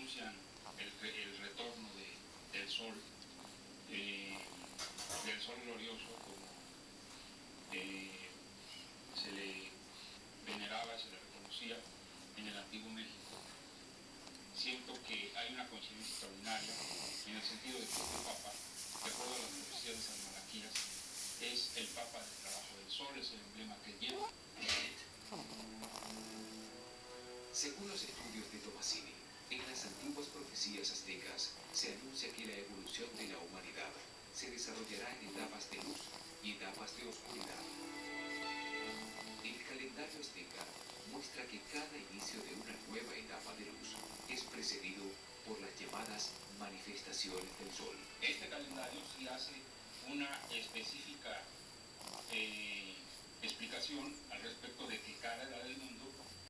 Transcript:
anuncian el retorno del sol glorioso, como se le veneraba, se le reconocía en el antiguo México. Siento que hay una coincidencia extraordinaria en el sentido de que este Papa, de acuerdo a las profecías de San Malaquías, es el Papa del trabajo del sol, es el emblema que lleva. Según los estudios de Tomasini, en las antiguas profecías aztecas se anuncia que la evolución de la humanidad se desarrollará en etapas de luz y etapas de oscuridad. El calendario azteca muestra que cada inicio de una nueva etapa de luz es precedido por las llamadas manifestaciones del sol. Este calendario sí hace una específica explicación